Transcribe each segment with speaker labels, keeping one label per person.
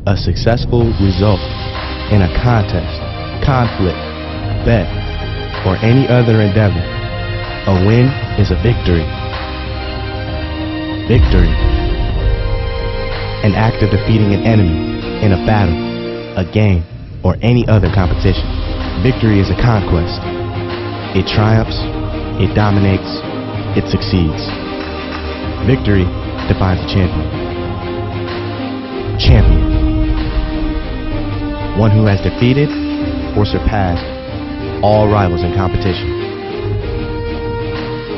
Speaker 1: a successful result in a contest, conflict, bet, or any other endeavor. A win is a victory. Victory. An act of defeating an enemy in a battle, a game, or any other competition. Victory is a conquest. It triumphs, it dominates, it succeeds. Victory defines a champion. Champion. One who has defeated or surpassed all rivals in competition.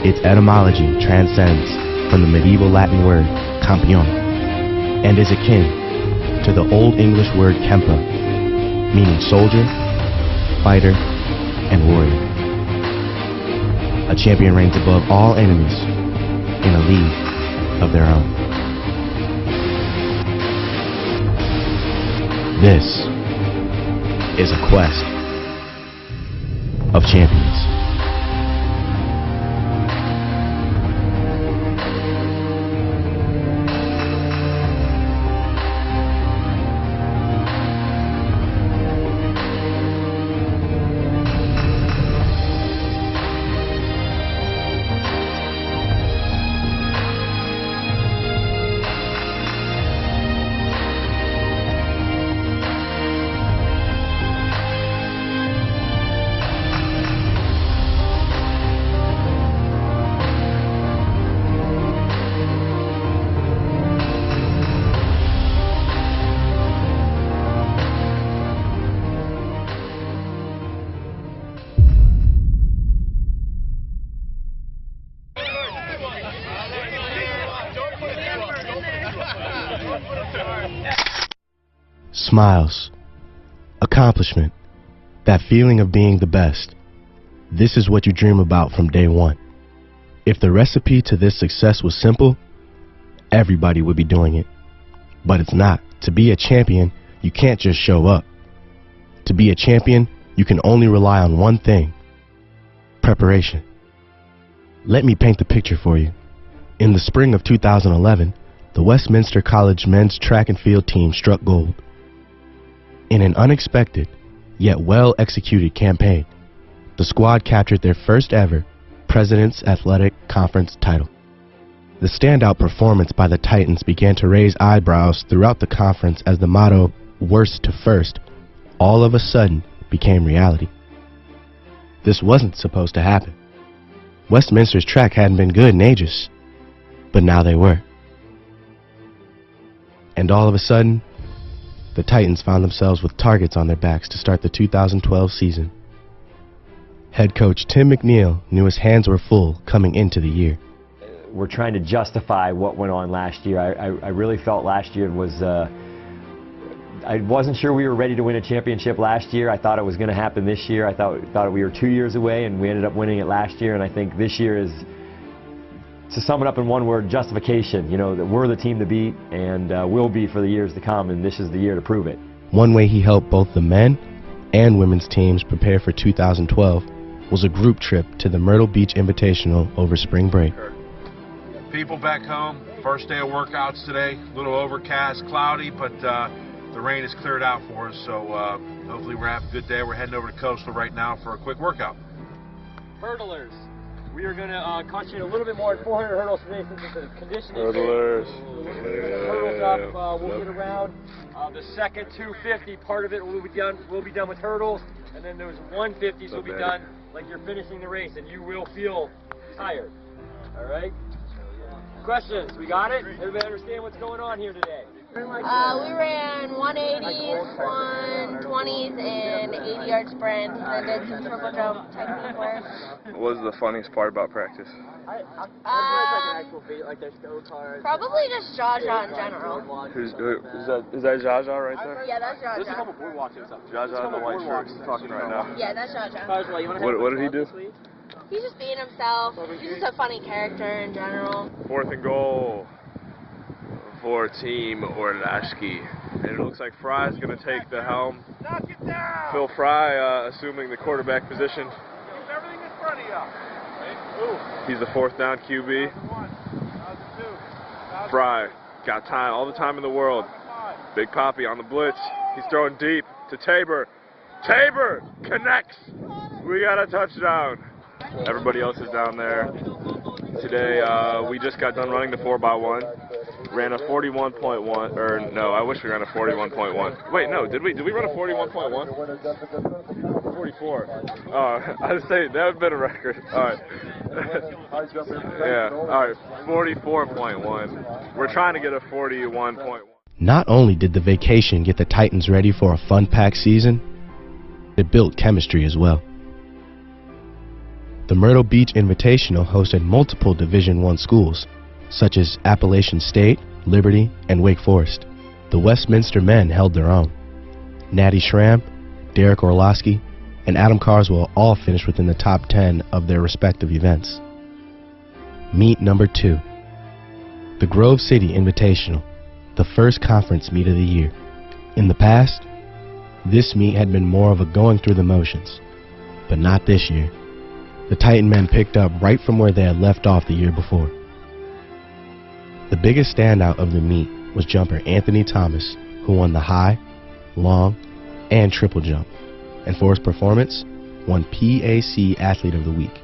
Speaker 1: Its etymology transcends from the medieval Latin word campione and is akin to the Old English word kempo, meaning soldier, fighter, and warrior. A champion reigns above all enemies in a league of their own. This is a quest of champions. Smiles, accomplishment, that feeling of being the best. This is what you dream about from day one. If the recipe to this success was simple, everybody would be doing it. But it's not. To be a champion, you can't just show up. To be a champion, you can only rely on one thing: preparation. Let me paint the picture for you. In the spring of 2011, the Westminster College men's track and field team struck gold. In an unexpected, yet well-executed campaign, the squad captured their first ever President's Athletic Conference title. The standout performance by the Titans began to raise eyebrows throughout the conference as the motto, "Worst to first," all of a sudden became reality. This wasn't supposed to happen. Westminster's track hadn't been good in ages, but now they were. And all of a sudden, the Titans found themselves with targets on their backs to start the 2012 season. Head coach Tim McNeil knew his hands were full coming into the year.
Speaker 2: We're trying to justify what went on last year. I really felt last year was, I wasn't sure we were ready to win a championship last year. I thought it was going to happen this year. I thought we were 2 years away, and we ended up winning it last year. And I think this year is, to sum it up in one word, justification. You know, that we're the team to beat, and will be for the years to come, and this is the year to prove it.
Speaker 1: One way he helped both the men and women's teams prepare for 2012 was a group trip to the Myrtle Beach Invitational over spring break.
Speaker 3: People back home, first day of workouts today, a little overcast, cloudy, but the rain has cleared out for us, so hopefully we're having a good day. We're heading over to Coastal right now for a quick workout.
Speaker 4: Hurdlers. We are going to concentrate a little bit more on 400 hurdles today since it's a conditioning.
Speaker 5: Hurdlers.
Speaker 4: Hurdles up, we'll get around. The second 250, part of it will be done with hurdles, and then those 150s will be done like you're finishing the race, and you will feel tired. All right? Questions? We got it? Everybody understand what's going on here today?
Speaker 6: We ran 180s, 120s, and 80-yard sprints, and did some triple jump technique work.
Speaker 5: What was the funniest part about practice?
Speaker 6: Probably just Jaja in general.
Speaker 5: Is that Jaja right there?
Speaker 6: Yeah, that's Jaja.
Speaker 4: There's a couple boardwalks and stuff.
Speaker 5: Jaja in the white shirt talking right now.
Speaker 6: Yeah, that's Jaja.
Speaker 5: What did he do?
Speaker 6: He's just being himself. He's just a funny character in general.
Speaker 5: 4th and goal for Team Orlashki. And it looks like Fry's going to take the helm. Phil Fry assuming the quarterback position.
Speaker 3: Everything in front of you.
Speaker 5: He's the 4th down QB. Fry got time, all the time in the world. Big Poppy on the blitz. He's throwing deep to Tabor. Tabor connects. We got a touchdown. Everybody else is down there. Today, we just got done running the 4x1. Ran a 41.1, or no, I wish we ran a 41.1. Wait, no, did we run a 41.1? 44. I was saying, that would have been a record. All right. Yeah, all right, 44.1. We're trying to get a 41.1.
Speaker 1: Not only did the vacation get the Titans ready for a fun-packed season, it built chemistry as well. The Myrtle Beach Invitational hosted multiple Division I schools, such as Appalachian State, Liberty, and Wake Forest. The Westminster men held their own. Natty Schramm, Derek Orlowski, and Adam Carswell all finished within the top 10 of their respective events. Meet number 2. The Grove City Invitational, the first conference meet of the year. In the past, this meet had been more of a going through the motions, but not this year. The Titan men picked up right from where they had left off the year before. The biggest standout of the meet was jumper Anthony Thomas, who won the high, long, and triple jump, and for his performance, won PAC Athlete of the Week.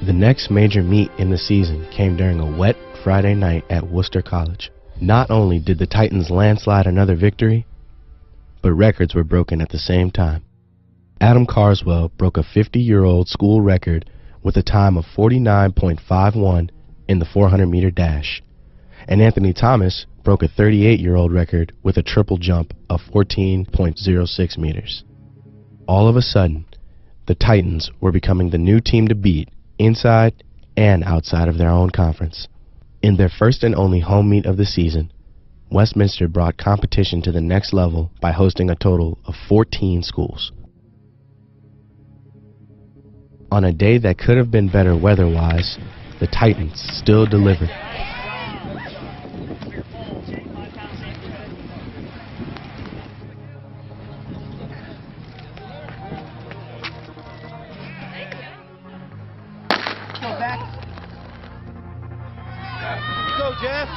Speaker 1: The next major meet in the season came during a wet Friday night at Westminster College. Not only did the Titans landslide another victory, but records were broken at the same time. Adam Carswell broke a 50-year-old school record with a time of 49.51 in the 400-meter dash, and Anthony Thomas broke a 38-year-old record with a triple jump of 14.06 meters. All of a sudden, the Titans were becoming the new team to beat inside and outside of their own conference. In their first and only home meet of the season, Westminster brought competition to the next level by hosting a total of 14 schools. On a day that could have been better weather-wise, the Titans still delivered.
Speaker 7: Go back. Go, Jeff.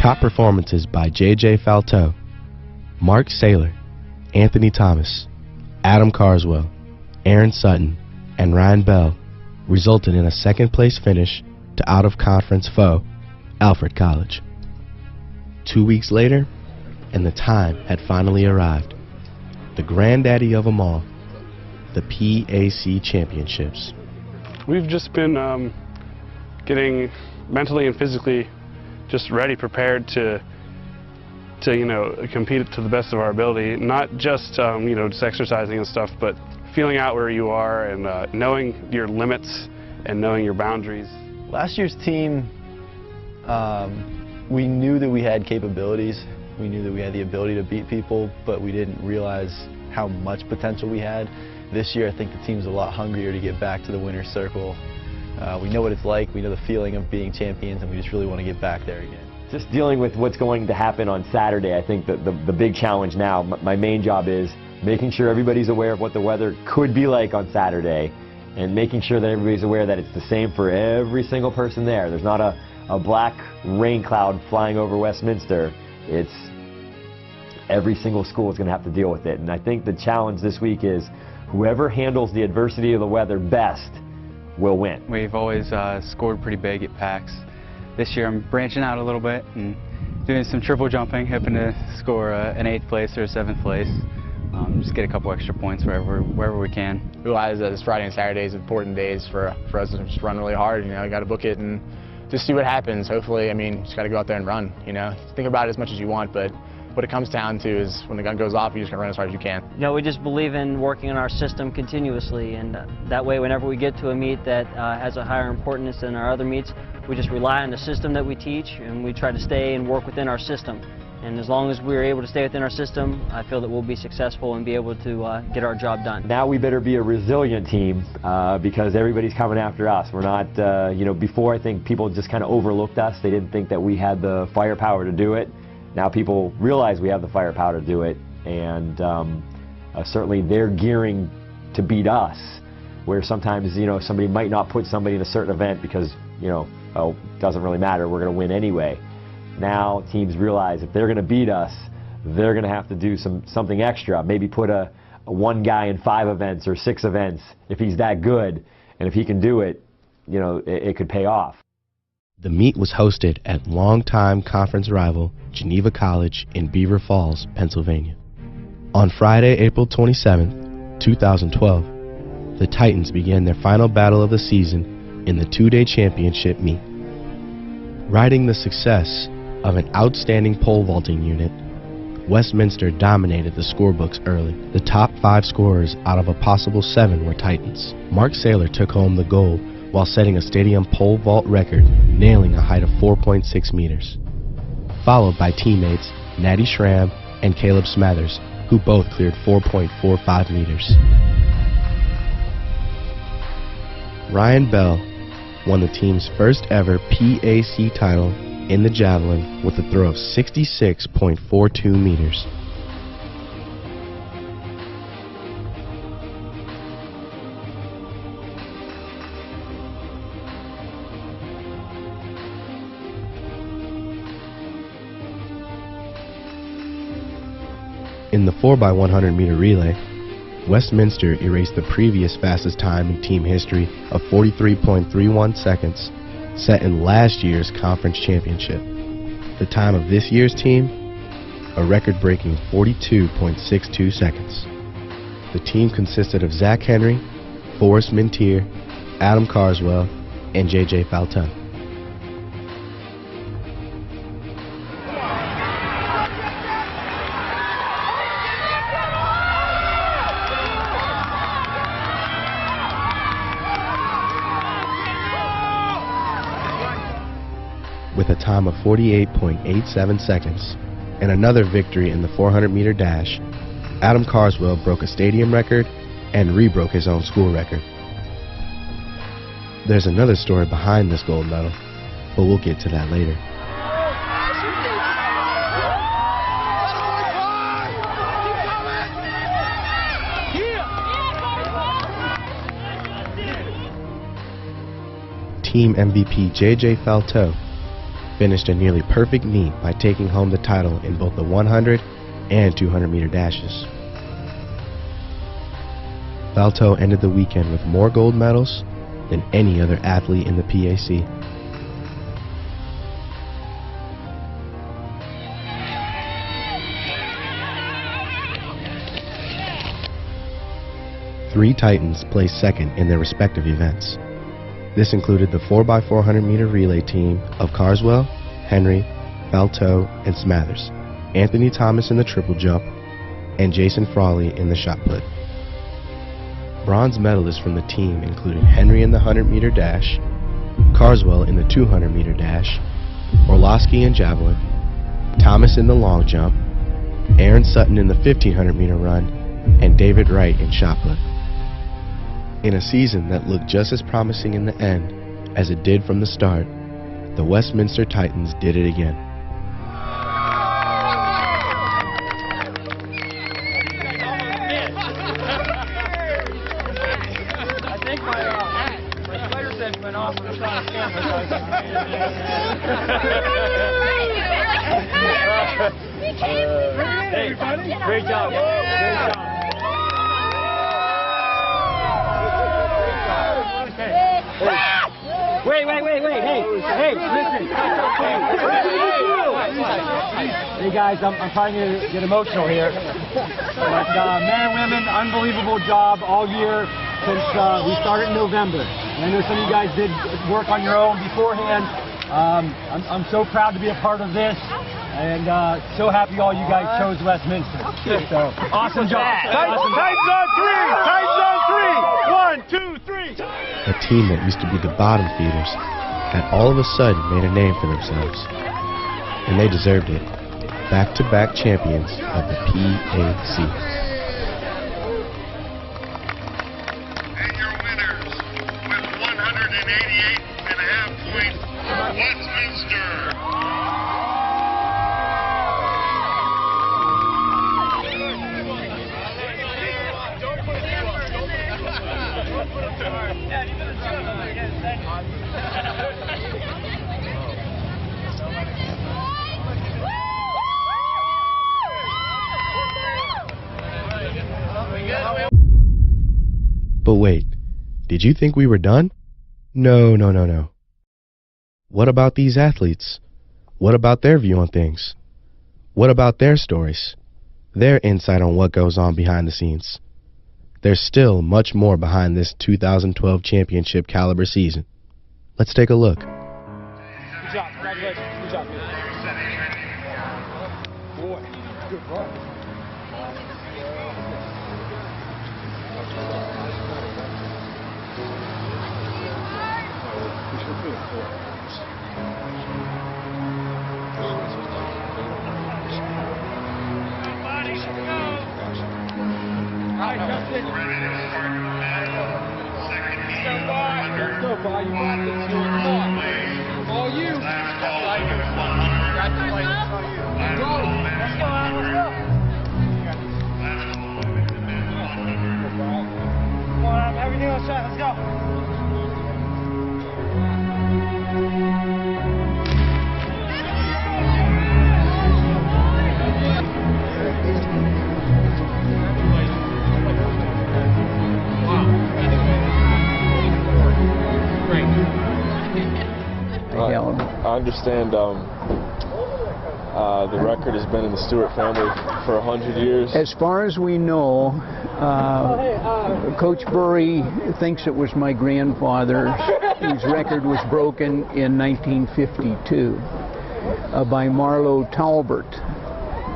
Speaker 1: Top performances by J.J. Falteau, Mark Saylor, Anthony Thomas, Adam Carswell, Aaron Sutton, and Ryan Bell resulted in a second-place finish to out-of-conference foe, Alfred College. 2 weeks later, and the time had finally arrived. The granddaddy of them all, the PAC Championships.
Speaker 8: We've just been getting mentally and physically just ready, prepared to compete to the best of our ability. Not just just exercising and stuff, but feeling out where you are and knowing your limits and knowing your boundaries.
Speaker 9: Last year's team, we knew that we had capabilities. We knew that we had the ability to beat people, but we didn't realize how much potential we had. This year, I think the team's a lot hungrier to get back to the winner's circle. We know what it's like, we know the feeling of being champions, and we just really want to get back there again.
Speaker 2: Just dealing with what's going to happen on Saturday, I think that the big challenge now, my main job is making sure everybody's aware of what the weather could be like on Saturday, and making sure that everybody's aware that it's the same for every single person there. There's not a black rain cloud flying over Westminster. It's every single school is going to have to deal with it. And I think the challenge this week is whoever handles the adversity of the weather best will win.
Speaker 10: We've always scored pretty big at PACs. This year I'm branching out a little bit and doing some triple jumping, hoping to score an 8th place or a 7th place. Just get a couple extra points wherever we can.
Speaker 11: We realize that this Friday and Saturday is important days for us to just run really hard. You got to book it and just see what happens. Hopefully, just got to go out there and run. Think about it as much as you want, but what it comes down to is when the gun goes off, you just got to run as hard as you can.
Speaker 12: We just believe in working on our system continuously, and that way whenever we get to a meet that has a higher importance than our other meets, we just rely on the system that we teach, and we try to stay and work within our system. And as long as we're able to stay within our system, I feel that we'll be successful and be able to get our job done.
Speaker 2: Now we better be a resilient team because everybody's coming after us. We're not, before I think people just kind of overlooked us. They didn't think that we had the firepower to do it. Now people realize we have the firepower to do it, and certainly they're gearing to beat us. where sometimes, you know, somebody might not put somebody in a certain event because, you know, oh, doesn't really matter, we're going to win anyway. Now teams realize if they're going to beat us, they're going to have to do something extra, maybe put a one guy in 5 events or 6 events if he's that good, and if he can do it, you know, it could pay off.
Speaker 1: The meet was hosted at longtime conference rival Geneva College in Beaver Falls, Pennsylvania. On Friday, April 27, 2012, the Titans began their final battle of the season in the 2-day championship meet. Riding the success of an outstanding pole vaulting unit, Westminster dominated the scorebooks early. The top 5 scorers out of a possible 7 were Titans. Mark Saylor took home the gold while setting a stadium pole vault record, nailing a height of 4.6 meters. Followed by teammates Natty Schramm and Caleb Smathers, who both cleared 4.45 meters. Ryan Bell won the team's first ever PAC title in the javelin with a throw of 66.42 meters. In the 4x100 meter relay, Westminster erased the previous fastest time in team history of 43.31 seconds, set in last year's conference championship. The time of this year's team, a record-breaking 42.62 seconds. The team consisted of Zach Henry, Forrest Mintier, Adam Carswell, and J.J. Falteau. With a time of 48.87 seconds and another victory in the 400-meter dash, Adam Carswell broke a stadium record and re-broke his own school record. There's another story behind this gold medal, but we'll get to that later. Team MVP J.J. Falteau finished a nearly perfect meet by taking home the title in both the 100 and 200-meter dashes. Falteau ended the weekend with more gold medals than any other athlete in the PAC. Three Titans placed second in their respective events. This included the 4x400 meter relay team of Carswell, Henry, Falteau, and Smathers, Anthony Thomas in the triple jump, and Jason Frawley in the shot put. Bronze medalists from the team included Henry in the 100 meter dash, Carswell in the 200 meter dash, Orlowski in javelin, Thomas in the long jump, Aaron Sutton in the 1500 meter run, and David Wright in shot put. In a season that looked just as promising in the end as it did from the start, the Westminster Titans did it again.
Speaker 4: I think my spider sense went off when I saw the camera. Hey, great job. Great job. Wait, hey, listen. Hey guys, I'm probably going to get emotional here. But men and women, unbelievable job all year since we started in November. And I know some of you guys did work on your own beforehand. I'm so proud to be a part of this. And so happy all you guys chose Westminster. So, awesome job.
Speaker 7: Titans on three! Titans on three! 1, 2, 3!
Speaker 1: A team that used to be the bottom feeders had all of a sudden made a name for themselves. And they deserved it. Back-to-back champions of the PAC.
Speaker 13: And your winners, with 188.5 points, Westminster.
Speaker 1: But wait, did you think we were done? No, no, no, no. What about these athletes? What about their view on things? What about their stories? Their insight on what goes on behind the scenes? There's still much more behind this 2012 championship caliber season. Let's take a look.
Speaker 4: Good job. Congratulations. Good job. Boy, good ball. All right, Justin. Let's go, boy. You got this. Come on. All you. Congratulations. All you. Go. Let's go, Adam. Let's go. Come on, Adam. Everything on shot. Let's go.
Speaker 5: I understand the record has been in the Stewart family for 100 years.
Speaker 14: As far as we know, Coach Burry thinks it was my grandfather whose record was broken in 1952 by Marlowe Talbert.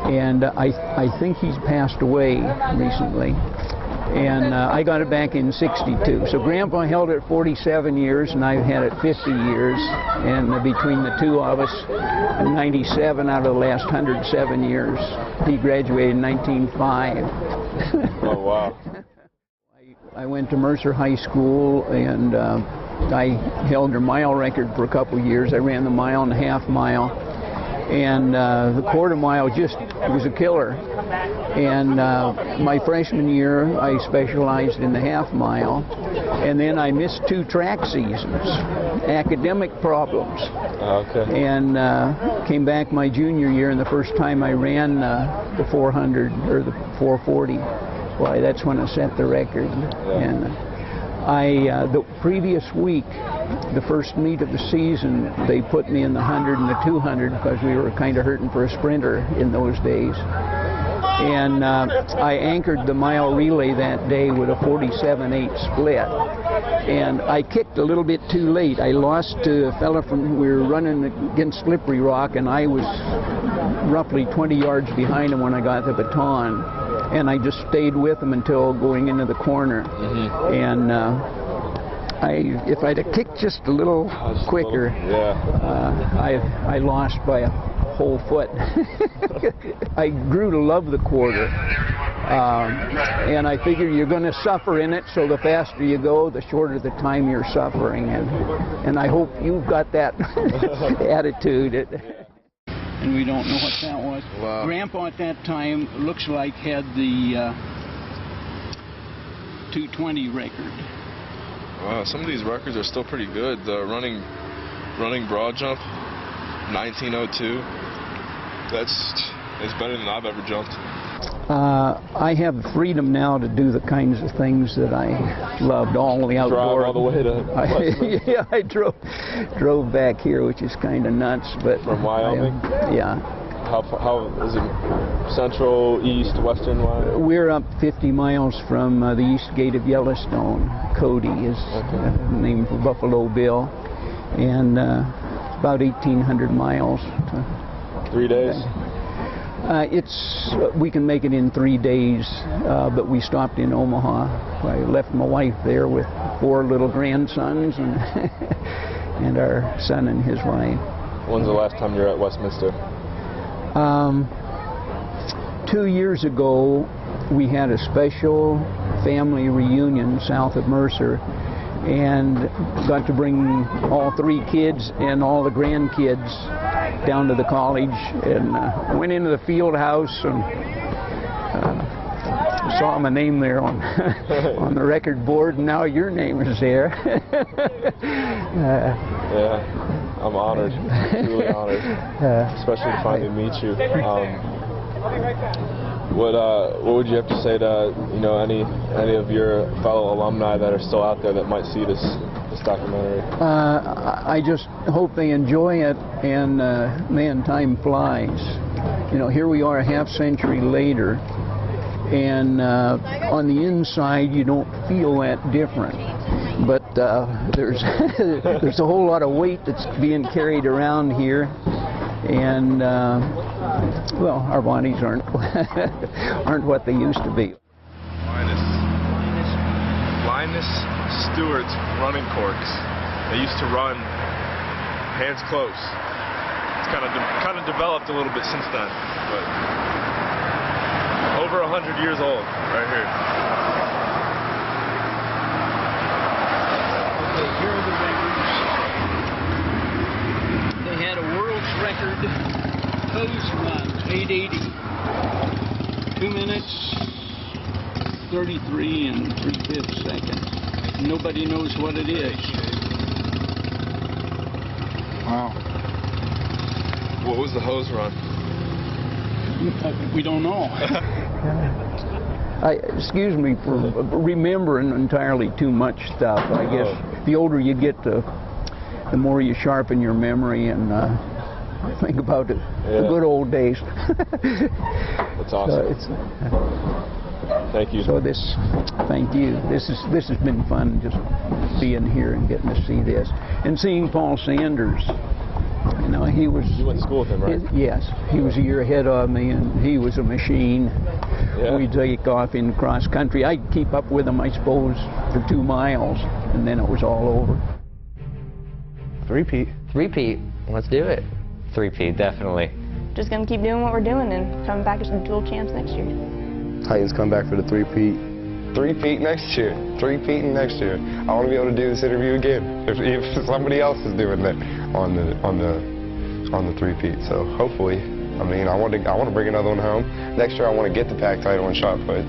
Speaker 14: And I think he's passed away recently. And I got it back in '62. So Grandpa held it 47 years, and I've had it 50 years. And between the two of us, 97 out of the last 107 years. He graduated in 1905.
Speaker 5: Oh, wow.
Speaker 14: I went to Mercer High School, and I held their mile record for a couple of years. I ran the mile and a half mile. And the quarter mile just was a killer. And my freshman year, I specialized in the half mile. And then I missed 2 track seasons, academic problems.
Speaker 5: Okay.
Speaker 14: And came back my junior year, and the first time I ran the 400 or the 440, boy, that's when I set the record.
Speaker 5: Yeah.
Speaker 14: And the previous week, the first meet of the season, they put me in the 100 and the 200 because we were kind of hurting for a sprinter in those days. And I anchored the mile relay that day with a 47-8 split. And I kicked a little bit too late. I lost to a fella we were running against Slippery Rock, and I was roughly 20 yards behind him when I got the baton. And I just stayed with him until going into the corner. Mm-hmm. And if I'd have kicked just a little quicker, I lost by a whole foot. I grew to love the quarter. And I figure you're going to suffer in it, so the faster you go, the shorter the time you're suffering. And I hope you've got that attitude. And we don't know what that was.
Speaker 5: Wow.
Speaker 14: Grandpa at that time looks like had the 220 record.
Speaker 5: Wow, some of these records are still pretty good. The running broad jump, 1902. It's better than I've ever jumped.
Speaker 14: I have the freedom now to do the kinds of things that I loved, all the outdoor.
Speaker 5: Drive all the way to
Speaker 14: Yeah, I drove back here, which is kind of nuts. But
Speaker 5: from Wyoming?
Speaker 14: Yeah.
Speaker 5: How is it? Central, east, western Wyoming?
Speaker 14: We're up 50 miles from the east gate of Yellowstone. Cody is named for Buffalo Bill, and about 1,800 miles.
Speaker 5: 3 days?
Speaker 14: We can make it in 3 days, but we stopped in Omaha. I left my wife there with 4 little grandsons and and our son and his wife.
Speaker 5: When's the last time you were at Westminster?
Speaker 14: 2 years ago, we had a special family reunion south of Mercer, and got to bring all 3 kids and all the grandkids down to the college, and went into the field house and saw my name there on on the record board, and now your name is there.
Speaker 5: Yeah, I'm honored, truly honored, especially to finally meet you. What would you have to say to any of your fellow alumni that are still out there that might see this documentary?
Speaker 14: I just hope they enjoy it, and man, time flies. Here we are a half century later, and on the inside you don't feel that different. But there's there's a whole lot of weight that's being carried around here, and well, our bodies aren't aren't what they used to be.
Speaker 5: Linus Stewart's running corks. They used to run hands close. It's kind of developed a little bit since then, but over 100 years old right here.
Speaker 14: Okay, here are the records. They had a world's record hose run, 880. 2 minutes, 33 and 3/5 seconds. Nobody knows what it is.
Speaker 5: Wow. What was the hose run?
Speaker 14: We don't know. Excuse me for remembering entirely too much stuff. I guess the older you get, the more you sharpen your memory and think about it. The good old days.
Speaker 5: That's awesome. Thank you.
Speaker 14: So thank you. This has been fun, just being here and getting to see this, and seeing Paul Sanders. He was.
Speaker 5: You went to school with him, right?
Speaker 14: Yes, he was a year ahead of me, and he was a machine. Yeah. We'd take off in cross country. I'd keep up with him, I suppose, for 2 miles, and then it was all over.
Speaker 8: Three-peat.
Speaker 15: Let's do it.
Speaker 2: Three-peat, definitely.
Speaker 16: Just gonna keep doing what we're doing and coming back as dual champs next year.
Speaker 17: Titans come back for the three-peat. Three-peat next year. Three-peating next year. I want to be able to do this interview again if somebody else is doing that on the three-peat. So hopefully, I want to bring another one home. Next year I want to get the PAC title in shot put.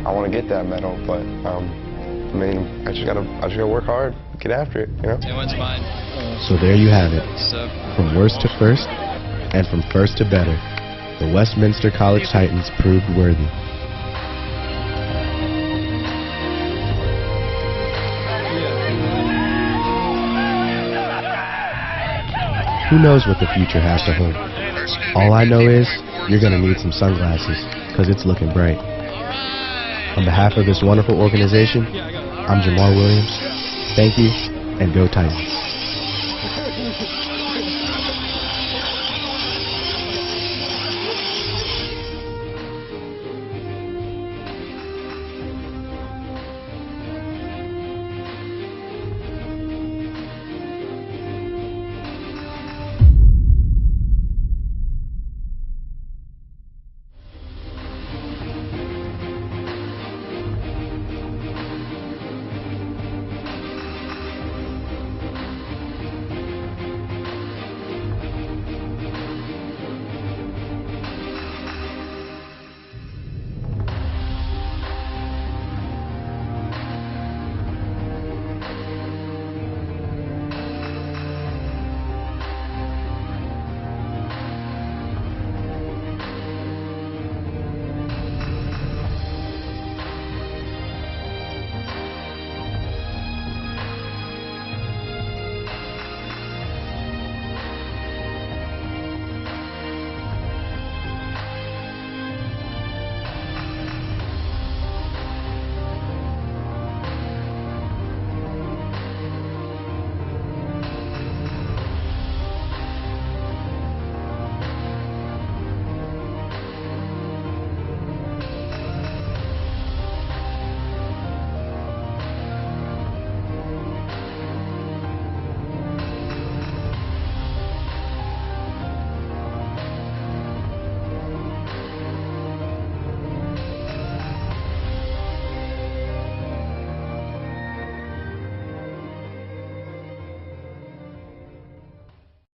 Speaker 17: I want to get that medal, but I just gotta work hard, get after it,
Speaker 18: One's mine.
Speaker 1: So there you have it. From worst to first, and from first to better, the Westminster College Titans proved worthy. Who knows what the future has to hold? All I know is you're going to need some sunglasses, because it's looking bright. On behalf of this wonderful organization, I'm Jamar Williams. Thank you, and go Titans.